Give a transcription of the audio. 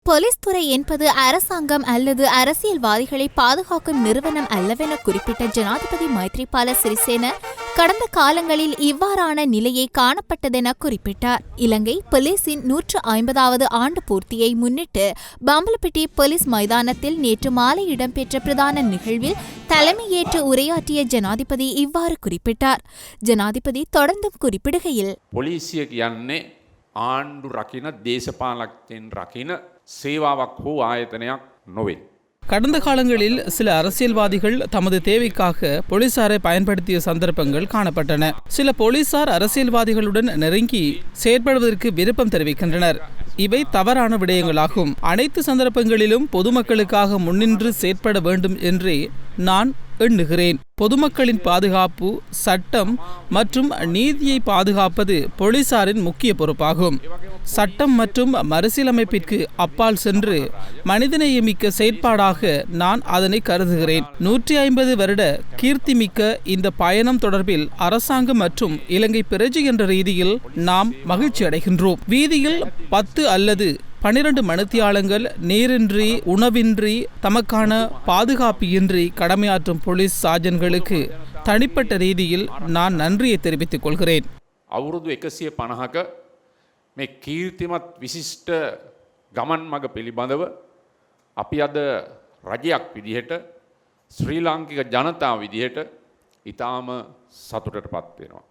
Police துறை என்பது அரசாங்கம் அல்லது அரசியல்வாதிகளை பாதுகாக்கும் நிறுவனம் அல்லவென குறிப்பிட்ட ஜனாதிபதி மைத்ரிபால சிறிசேன கடந்த காலங்களில் இவ்வாறான நிலையை காணப்பட்டதென குறிப்பிட்டார். இலங்கை போலீசின் 150வது ஆண்டு பூர்த்தியை முன்னிட்டு பம்பலப்பிட்டி போலீஸ் மைதானத்தில் நேற்று மாலை இடம்பெற்ற பிரதான நிகழ்வில் தலைமையேற்று உரையாற்றிய ஜனாதிபதி இவ்வாறு குறிப்பிட்டார். ஜனாதிபதி தொடர்ந்தும் குறிப்பிடுகையில், போலீசிய කියන්නේ ආණ්ඩු රකින දේශපාලකයන් රකින සේවාවක් හෝ ආයතනයක් නොවේ. கடந்த காலங்களில் சில அரசியல்வாதிகள் தமது தேவைக்காக போலீசாரை பயன்படுத்திய சந்தர்ப்பங்கள் காணப்பட்டன. சில போலீசார் அரசியல்வாதிகளுடன் நெருங்கி செயற்படுவதற்கு விருப்பம் தெரிவிக்கின்றனர். இவை தவறான விடயங்களாகும். அனைத்து சந்தர்ப்பங்களிலும் பொதுமக்களுக்காக முன்னின்று செயற்பட வேண்டும் என்றே நான் எண்ணுகிறேன். பொதுமக்களின் பாதுகாப்பு, சட்டம் மற்றும் நீதியை பாதுகாப்பது போலீசாரின் முக்கிய பொறுப்பாகும். சட்டம் மற்றும் மறுசீலமைப்பிற்கு அப்பால் சென்று மனிதநேயமிக்க செயற்பாடாக நான் அதனை கருதுகிறேன். 150 வருட கீர்த்திமிக்க இந்த பயணம் தொடர்பில் அரசாங்கம் மற்றும் இலங்கை பிரஜை என்ற ரீதியில் நாம் மகிழ்ச்சி அடைகின்றோம். வீதியில் 10 அல்லது 12 மணித்தியாலங்கள் நீரின்றி, உணவின்றி, தமக்கான பாதுகாப்பு இன்றி கடமையாற்றும் போலீஸ் சார்ஜன்களுக்கு தனிப்பட்ட ரீதியில் நான் நன்றியை தெரிவித்துக் கொள்கிறேன். අවුරුදු 150ක මේ කීර්තිමත් විශිෂ්ට ගමන් මඟ පිළිබඳව අපි අද රජයක් විදිහට ශ්‍රී ලාංකික ජනතාව විදිහට ඉතාම සතුටටපත් වෙනවා.